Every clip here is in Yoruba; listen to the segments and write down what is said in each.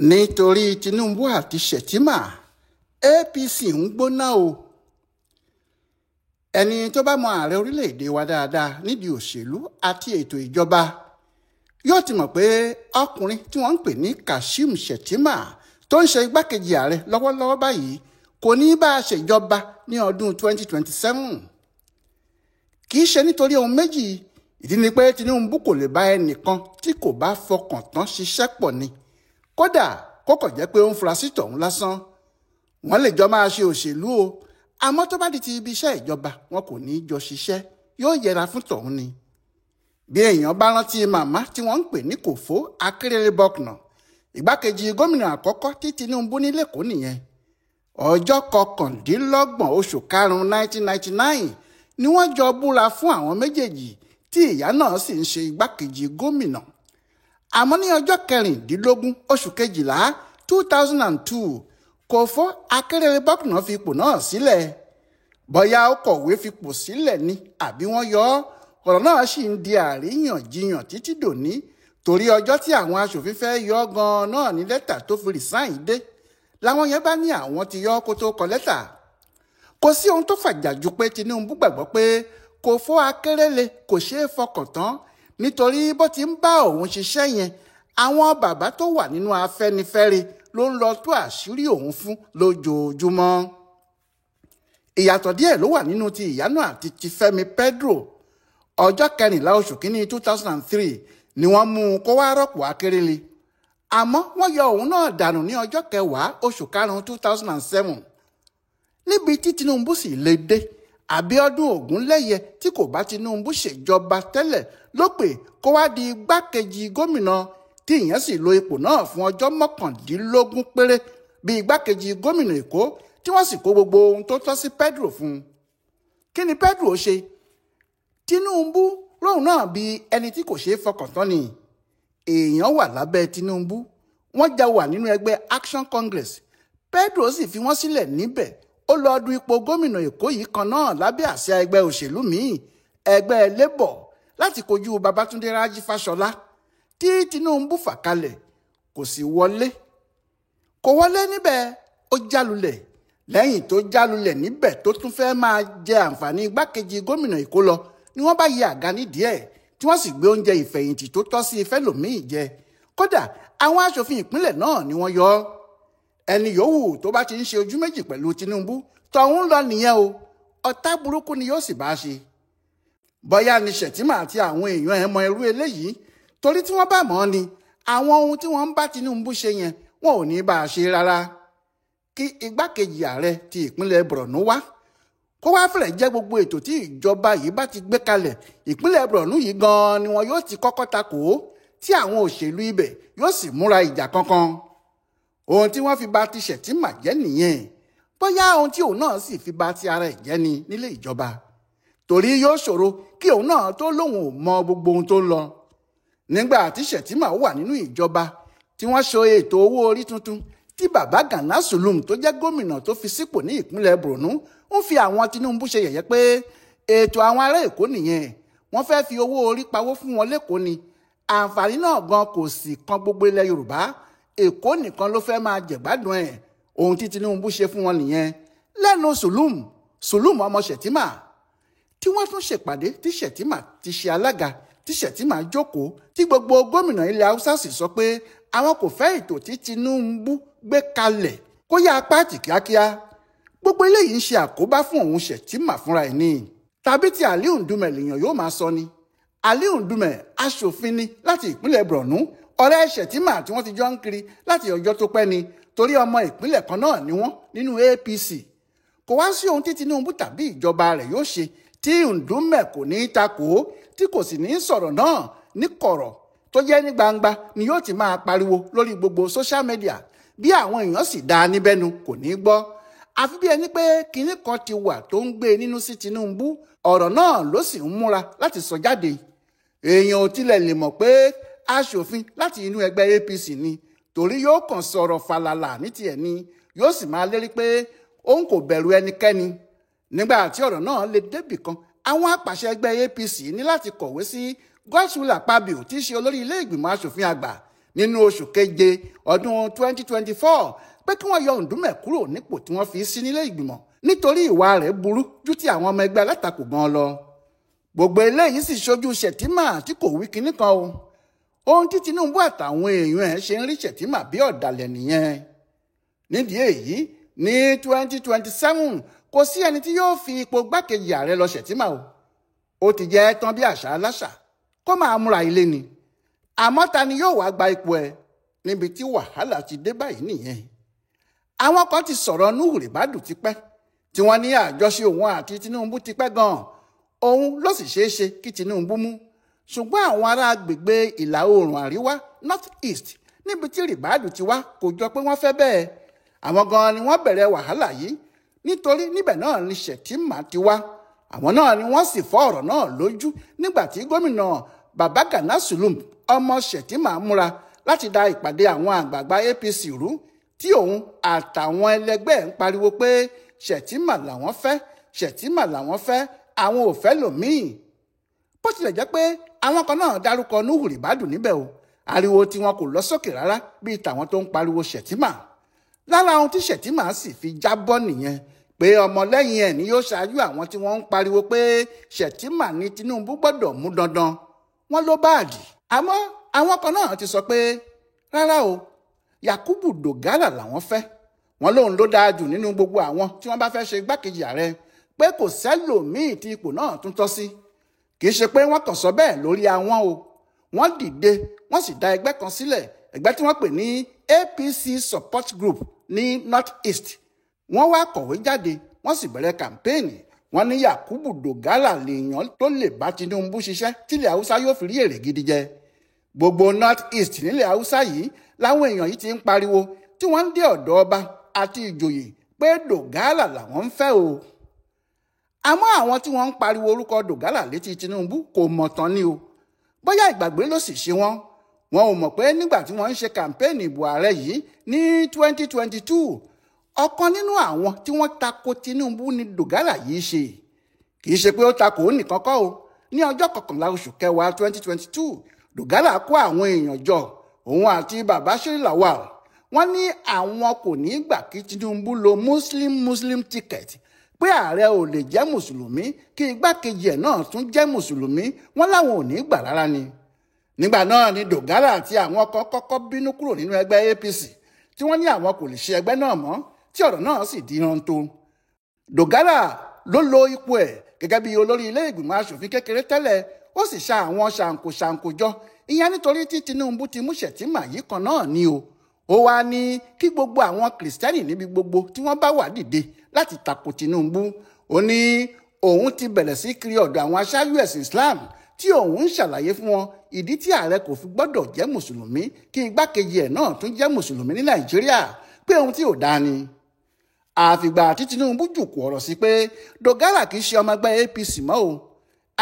Nítorí Tinubu àti Shettima, APC ń gbóná o. Ẹni tó bá mọ ààrẹ orílẹ̀-èdè wa dáadáa nídìí òṣèlú àti ètò ìjọba yóò ti mọ̀ pé ọkùnrin tí wọ́n ń pè ní Kashim Shettima tó ń ṣe igbákejì ààrẹ lọ́wọ́lọ́wọ́ báyìí kò ní bá a ṣèjọba ní ọdún 2027. Kì í ṣe nítorí ohun méjì, ìdí ni pé Tinubu kò lè bá ẹnìkan tí kò bá fọkàn tán ṣiṣẹ́ pọ̀ ni. Kódà kókò jẹ́ pé ó ń fura sí tọ̀hún lásán. Wọ́n lè jọ máa ṣe òṣèlú o, àmọ́ tó bá di ti ibi iṣẹ́ ìjọba wọn kò ní í jọ ṣiṣẹ́, yóò yẹra fún tọ̀hún ni. Bí èèyàn bá rántí màmá tí wọ́n ń pè ní Kòfó Akérèlébọknà, ìgbákejì gómìnà àkọ́kọ́ tí Tinubu ní lẹ́kọ̀ọ́ nìyẹn. Ọjọ́ 29 oṣù karùn-ún 1999 ni wọ́n jọ búra fún àwọn méjèèjì tí ìyá náà sì ń ṣe igbákejì gómìnà. Àmọ́ ní ọjọ́ 16 oṣù kejìlá 2002, Kòfó Akérèlébọknà fi ipò náà sílẹ̀. Bóyá ó kọ̀wé fipò sílẹ̀ ni àbí wọ́n yọ ọ́, ọ̀rọ̀ náà sì ń di àríyànjiyàn títí dòní, torí ọjọ́ tí àwọn aṣòfin fẹ́ yọ ọ́ gan-an náà ní lẹ́tà tó fi resign dé làwọn yẹn bá ní àwọn ti yọ ọ́ kó tó kọ lẹ́tà. Kò sí ohun tó fàjà ju pé Tinubu gbàgbọ́ pé Kòfó Akérèlé kò ṣeé fọkàn tán nítorí bó ti ń bá òun ṣiṣẹ́ yẹn àwọn bàbá tó wà nínú Afẹ́nifẹ́re ló ń lọ tú àṣírí òun fún lójoojúmọ́. Ìyàtọ̀ díẹ̀ ló wà nínú ti ìyanu àti ti Fẹ́mi Pedro. Ọjọ́ 14 oṣù kínní 2003 ni wọ́n mú un kó wá rọ́pò Akérèlé, àmọ́ wọ́n yọ òun náà dànù ní ọjọ́ 10 oṣù karùn-ún 2007. Níbi tí Tinubu sì lè dé, Abíọ́dún Ògúnléyẹ tí kò bá Tinubu ṣèjọba tẹ́lẹ̀ ló pè kó wá di igbákejì gómìnà, tí ìyẹn sì lo ipò náà fún ọjọ́ 19 péré bí igbákejì gómìnà Èkó, tí wọ́n sì kó gbogbo ohun tó tọ́ sí Pedro fún un. Kí ni Pedro ṣe? Tinubu lóhùn náà bí ẹni tí kò ṣeé fọkàn tán ni. Èèyàn wà lábẹ́ Tinubu, wọ́n já wà nínú ẹgbẹ́ Action Congress. Pedro sì fi wọ́n sílẹ̀ níbẹ̀, ó lọ du ipò gómìnà Èkó yìí kan náà lábẹ́ àsíá ẹgbẹ́ òṣèlú míì, ẹgbẹ́ Labour, láti kojú Babátúndé Rájí Fáṣọlá tí Tinubu fà kalẹ̀. Kò sì wọlé. Kò wọlé níbẹ̀, ó jálulẹ̀. Lẹ́yìn tó jálulẹ̀ níbẹ̀ tó tún fẹ́ máa jẹ àǹfààní igbákejì gómìnà Èkó lọ ni wọ́n bá yẹ àga nídìí ẹ̀, tí wọ́n sì gbé oúnjẹ ìfẹ̀yìntì tó tọ́ sí ifẹ́ lòmíì jẹ. Kódà àwọn aṣòfin ìpínlẹ̀ náà ni wọ́n yọ ọ́. Ẹni yòówù tó bá ti ń ṣe ojú méjì pẹ̀lú Tinubu tọ̀hún lọ nìyẹn o, ọ̀tá burúkú ni yóò sì bá a ṣe. Bóyá ni Shettima àti àwọn èèyàn ẹ̀ mọ irú eléyìí, torí tí wọ́n bá mọ̀ ọ́ ni àwọn ohun tí wọ́n ń bá Tinubu ṣe yẹn wọn ò ní bá a ṣe rárá. Kí igbákejì ààrẹ ti ìpínlẹ̀ Borno wá, kó wá fẹ́rẹ̀ jẹ́ gbogbo ètò tí ìjọba yìí bá ti gbé kalẹ̀, ìpínlẹ̀ Borno yìí gan-an ni wọn yóò ti kọ́kọ́ takò ó, tí àwọn òṣèlú ibẹ̀ yóò sì múra ìjà kankan. Ohun tí wọ́n fi bà ti Shettima jẹ́ nìyẹn. Bóyá ohun tí òun náà sì fi bà ti ara ẹ̀ jẹ́ ni nílé ìjọba, torí yóò ṣòro kí òun náà tó lóun ò mọ gbogbo ohun tó ń lọ. Nígbà tí Shettima wà nínú ìjọba tí wọ́n ṣe ètò owó orí tuntun, tí bàbá Gana Zulum tó jẹ́ gómìnà tó fi sípò ní ìpínlẹ̀ Borno ń fi àwọn Tinubu ṣe yẹ̀yẹ́ pé ètò àwọn ará Èkó nìyẹn, wọ́n fẹ́ fi owó orí pawó fún wọn lÉkòó ni. Àǹfààní náà gan kò sì kan gbogbo ilẹ̀ Yorùbá, Èkó nìkan ló fẹ́ máa jẹ̀gbádùn ẹ̀. Ohun tí Tinubu ṣe fún wọn nìyẹn. Lẹ́nu Zulum ọmọ Shettima, tí wọ́n tún ṣèpàdé tí Shettima ti ṣe alága, tí Shettima jókòó, tí gbogbo gómìnà ilẹ̀ Haúsá sì sọ pé àwọn kò fẹ́ ètò tí Tinubu gbé kalẹ̀ kó yá pàtì kíákíá. Gbogbo eléyìí ń ṣe àkóbá fún òun Shettima fúnra ẹ̀ ni. Tàbí tí Aliu Ndume lèèyàn yóò máa sọ ni. Aliu Ndume aṣòfin ni láti ìpínlẹ̀ Borno, ọ̀rẹ́ Shettima tí wọ́n ti jọ ń kiri láti ọjọ́ tó pẹ́ ni, torí ọmọ ìpínlẹ̀ kan náà ni wọ́n nínú APC. Kò wá sí ohun tí Tinubu tàbí ìjọba rẹ̀ yóò ṣe tí Ndume kò ní í takò, tí kò sì ní í sọ̀rọ̀ náà ní kọ̀rọ̀, tó jẹ́ ní gbangba ni yóò ti máa pariwo lórí gbogbo social media. Bí àwọn èèyàn sì dá a níbẹ̀nu kò ní í gbọ́. Àfi bí ẹni pé kinní kan ti wà tó ń gbé nínú sí Tinubu, ọ̀rọ̀ náà ló sì ń múra láti sọ jáde. Èèyàn ò tilẹ̀ lè mọ̀ pé aṣòfin láti inú ẹgbẹ́ APC ni, torí yóò kàn sọ̀rọ̀ falala ní tiẹ̀ ni, yóò sì máa lérí pé òun kò bẹ̀rù ẹnikẹ́ni. Nígbà tí ọ̀rọ̀ náà lè débì kan, àwọn apàṣẹ ẹgbẹ́ APC ní láti kọ̀wé sí Godswill Akpabio tí í ṣe olórí ilé ìgbìmọ̀ aṣòfin àgbà nínú oṣù keje ọdún 2024 pé kí wọ́n yọ Ndume kúrò nípò tí wọ́n fi sí nílé ìgbìmọ̀ nítorí ìwà rẹ̀ burú ju ti àwọn ọmọ ẹgbẹ́ alátakò gan lọ. Gbogbo eléyìí sì ṣojú Shettima tí kò wí kinní kan o. Ohun tí Tinubu àtàwọn èèyàn ẹ̀ ṣe ń rí Shettima bí ọ̀dàlẹ̀ nìyẹn. Nídìí èyí ní 2027 kò sí ẹni tí yóò fi ipò gbákejì ààrẹ lọ Shettima o. Ó ti jẹ́ tán bí àṣà aláṣà kó máa múra ilé ni. Àmọ́ ta ni yóò wá gba ipò ẹ̀ níbi tí wàhálà ti dé báyìí nìyẹn. Àwọn kan ti sọ̀rọ̀ YORUBA tipẹ́ tí wọ́n ní àjọṣe òun àti Tinubu tipẹ́ gan-an. Òun ló sì ṣeé ṣe kí Tinubu mú. Ṣùgbọ́n àwọn ará agbègbè ìlà oòrùn àríwá North East níbi tí YORUBA ti wá kò jọ pé wọ́n fẹ́ bẹ́ẹ̀. Àwọn gan-an ni wọ́n bẹ̀rẹ̀ wàhálà yìí nítorí níbẹ̀ náà ni Shettima ti wá. Àwọn náà ni wọ́n sì fọ́ ọ̀rọ̀ náà lójú nígbà tí gómìnà Babagana Zulum ọmọ Shettima múra láti da ìpàdé àwọn àgbààgbà APC rú tí òun àtàwọn ẹlẹgbẹ́ ń pariwo pé Shettima làwọn fẹ́, Shettima làwọn fẹ́, àwọn ò fẹ́ lòmíì. Bó tilẹ̀ jẹ́ pé àwọn kan náà dárúkọ YORUBA níbẹ̀ o, ariwo tí wọn kò lọ sókè rárá bíi tàwọn tó ń pariwo Shettima. Lára ohun tí Shettima sì fi jábọ́ nìyẹn pé ọmọlẹ́yìn ẹ̀ ni yóò ṣáájú àwọn tí wọ́n ń pariwo pé Shettima ni Tinubu gbọ́dọ̀ mú dandan. Wọ́n ló báàdì. Àmọ́ àwọn kan náà ti sọ pé rárá o, Yakubu Dogara làwọn fẹ́. Wọ́n lóun ló dáa jù nínú gbogbo àwọn tí wọ́n bá fẹ́ ṣe igbákejì ààrẹ, pé kò sẹ́lòmíì tí ipò náà tún tọ́ sí. Kì í ṣe pé wọ́n kàn sọ bẹ́ẹ̀ lórí àwọn o. Wọ́n dìde wọ́n sì dá ẹgbẹ́ kan sílẹ̀, ẹgbẹ́ tí wọ́n pè ní APC Support Group ní North East. Wọ́n wá kọ̀wé jáde wọ́n sì bẹ̀rẹ̀ kàmpéènì. Wọ́n ní Yakubu Dogara lèèyàn tó lè bá Tinubu ṣiṣẹ́ tílẹ̀ Haúsá yóò fi rí èrè gidi jẹ. Gbogbo North East nílẹ̀ Haúsá yìí láwọn èèyàn yìí ti ń pariwo tí wọ́n ń dé ọ̀dọ̀ ọba àti ìjòyè pé Dogara làwọn ń fẹ́ o. Àmọ́ àwọn tí wọ́n ń pariwo orúkọ Dogara létí Tinubu kò mọ̀ tán ni o. Bóyá ìgbàgbé ló sì ṣe wọ́n. Wọn ò mọ̀ pé nígbà tí wọ́n ń ṣe kàmpéènì ìbò ààrẹ yìí ní 2022 ọ̀kan nínú àwọn tí wọ́n tako Tinubu ni Dogara yìí ṣe. Kì í ṣe pé ó tako òun nìkan kọ́ o. Ní ọjọ́ 11 oṣù kẹwàá 2022 Dogara kó àwọn èèyàn jọ òun àti bàbá Lawal. Wọ́n ní àwọn kò ní gbà kí Tinubu lo Muslim ticket, pé ààrẹ ò lè jẹ́ mùsùlùmí kí igbákejì ẹ̀ náà tún jẹ́ mùsùlùmí. Wọ́n láwọn ò ní gbà rárá ni. Nígbà náà ni Dogara àti àwọn kan kọ́kọ́ bínú kúrò nínú ẹgbẹ́ APC tí wọ́n ní àwọn kò lè ṣe ẹgbẹ́ náà mọ́, tí ọ̀rọ̀ náà sì di rántó. Dogara ló lo ipò ẹ̀ gẹ́gẹ́ bí olórí ilé ìgbìmọ̀ aṣòfin kékeré tẹ́lẹ̀, ó sì ṣa àwọn ṣàǹkóṣàǹkó jọ. Ìyẹn nítorí tí Tinubu ti mú Shettima yìí kan náà ni o. Ó wá ní kí gbogbo àwọn kìrìsìtẹ́nì níbi gbogbo tí wọ́n bá wà dìde láti tako Tinubu. Ó ní òun ti bẹ̀rẹ̀ sí kiri ọ̀dọ̀ àwọn aṣáájú ẹ̀sìn Islam tí òun ń ṣàlàyé fún wọn ìdí tí ààrẹ kò fi gbọ́dọ̀ jẹ́ mùsùlùmí kí igbákejì ẹ̀ náà tún jẹ́ mùsùlùmí ní Nàìjíríà, pé ohun tí ò dáa ni. Àfìgbà tí Tinubu jùkú ọ̀rọ̀ sí pé Dogara kì í ṣe ọmọ ẹgbẹ́ APC mọ́ o,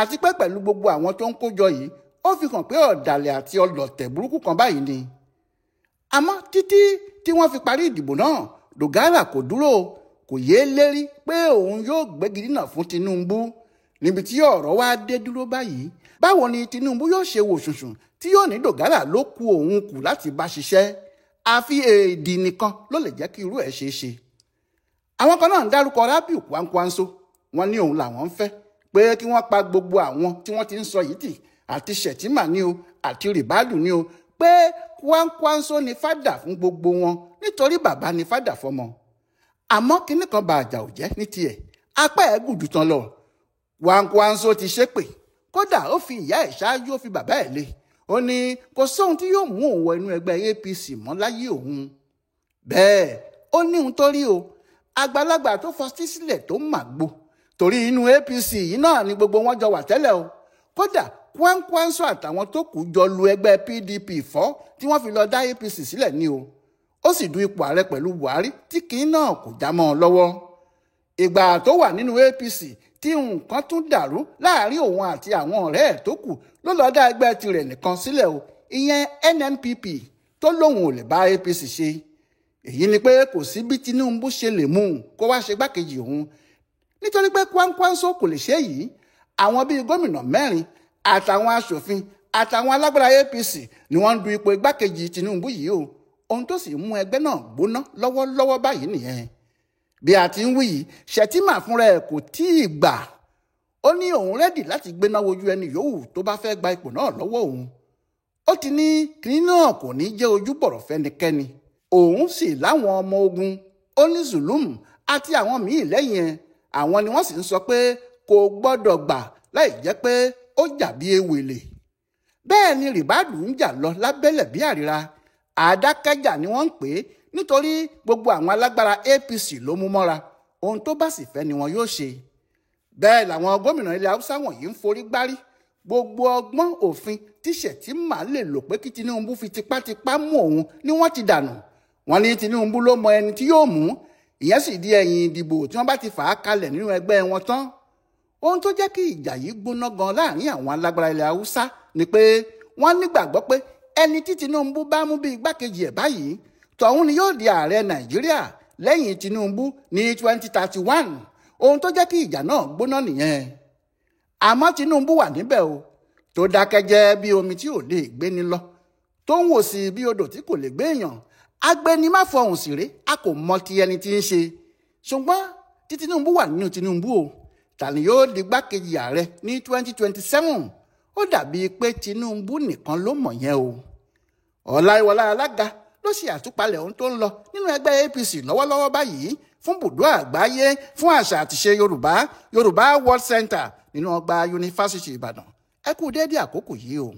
àti pé pẹ̀lú gbogbo àwọn tó ń kójọ yìí ó fi hàn pé ọ̀dàlẹ̀ àti ọlọ̀tẹ̀ burúkú kan báyìí ni. Àmọ́ títí tí wọ́n fi parí ìdìbò náà Dogara kò dúró, kò yéé lérí pé òun yóò gbégi dínà fún Tinubu. Níbi tí ọ̀rọ̀ wá dé dúró báyìí, báwo ni Tinubu yóò ṣe wò ṣùṣùn tí yóò ní Dogara ló kù òun kù láti bá ṣiṣẹ́? Àfi èdè nìkan ló lè jẹ́ kí irú ẹ̀ ṣeé ṣe. Àwọn kan náà ń dárúkọ Rabiu Kwankwanso. Wọ́n ní òun làwọn ń fẹ́ pé kí wọ́n pa gbogbo àwọn tí wọ́n ti ń sọ yìí tì, àti Shettima ni o àti YORUBA ni o, pé Kwankwanso ni fádà fún gbogbo wọn nítorí bàbá ni fádà fọmọ. Àmọ́ kinní kan bá àjà ò jẹ́ ní tiẹ̀, apá ẹ̀ gùdù tán lọ. Kwankwanso ti ṣépè, kódà ó fi ìyá ẹ̀ ṣáájú, ó fi bàbá ẹ̀ lé. Ó ní kò sóhun tí yóò mú òun wọ inú ẹgbẹ́ APC mọ́ láyé òun. Bẹ́ẹ̀ ó ní ohun tó rí o, àgbàlagbà tó fọtí sílẹ̀ tó màgbo, torí inú APC yìí náà ni gbogbo wọn jọ wà tẹ́lẹ̀ o. Kódà Kwankwanso àtàwọn tó kù jọ lu ẹgbẹ́ PDP fọ́ tí wọ́n fi lọ dá APC sílẹ̀ ni o. Ó sì du ipò ààrẹ pẹ̀lú Buhari tí kìí náà kò já mọ́ ọ lọ́wọ́. Ìgbà tó wà nínú APC tí nǹkan tún dàrú láàrin òun àti àwọn ọ̀rẹ́ ẹ̀ tó kù ló lọ dá ẹgbẹ́ tirẹ̀ nìkan sílẹ̀ o, ìyẹn NNPP, tó lóun ò lè bá APC ṣe. Èyí ni pé kò sí bí Tinubu ṣe lè mú un kó wá ṣe gbákejì òun, nítorí pé Kwankwanso kò lè ṣe yìí. Àwọn bíi gómìnà 4 àtàwọn aṣòfin àtàwọn alágbára APC ni wọ́n ń du ipò igbákejì Tinubu yìí o ohun tó sì mú ẹgbẹ́ náà gbóná lọ́wọ́lọ́wọ́ báyìí nìyẹn. Bí a ti ń wí yìí Shettima fúnra ẹ̀ kò tí ì gbà ó ní òun rẹ́dì láti gbéná wojú ẹni yòówù tó bá fẹ́ gba ipò náà lọ́wọ́ òun. Ó ti ní kinní náà kò ní jẹ́ ojúbọ̀rọ̀ fẹ́nikẹ́ni òun sì láwọn ọmọ ogun ó ní Zulum àti àwọn míì lẹ́yìn ẹ̀ àwọn ni wọ́n sì ń sọ pé kò gbọ́dọ̀ gbà láì jẹ́ pé ó jà bí ewèlè. Bẹ́ẹ̀ ni rìbáàdù ń jà lọ lábẹ́lẹ̀ bí àríra àdákẹ́jà ni wọ́n ń pè é nítorí gbogbo àwọn alágbára APC ló mú mọ́ra ohun tó bá sì fẹ́ ni wọn yóò ṣe. Bẹ́ẹ̀ làwọn gómìnà ilẹ̀ Haúsá wọ̀nyí ń forí gbárí gbogbo ọgbọ́n òfin tí Shettima lè lò pé kí Tinubu fi tipátipá mú òun ni wọ́n ti dànù. Wọ́n ní Tinubu ló mọ ẹni tí yóò mú ìyẹn sì di ẹ̀yìn ìdìbò tí wọ́n bá ti fà á kalẹ̀ nínú ẹgbẹ́ wọn tán. Ohun tó jẹ́ kí ìjà yìí gbóná gan láàrin àwọn alágbára ilẹ̀ Haúsá ni pé wọ́n nígbàgbọ́ pé ẹni tí Tinubu bá mú bí igbákejì ẹ̀ báyìí tọ̀hún ni yóò di ààrẹ Nàìjíríà lẹ́yìn Tinubu ní 2031. Ohun tó jẹ́ kí ìjà náà gbóná nìyẹn. Àmọ́ Tinubu wà níbẹ̀ o tó dákẹ́ jẹ́ bí omi tí ò lè gbéni lọ tó ń wò sí bí odò tí kò lè gbé èèyàn. Agbẹni má fọhùn síré a kò mọ ti ẹni tí ń ṣe ṣùgbọ́n tí Tinubu wà nínú Tinubu o tàní yóò di igbákejì ààrẹ ní 2027 ó dàbí pé Tinubu nìkan ló mọ̀ yẹn o. Ọláyíwọlá alága ló ṣe àtúpalẹ̀ ohun tó ń lọ nínú ẹgbẹ́ APC lọ́wọ́lọ́wọ́ báyìí fún bùdó àgbáyé fún àṣà àtìṣe Yorùbá World Center nínú ọgbà yunifásitì Ìbàdàn. Ẹ kú déédé àkókò yìí o.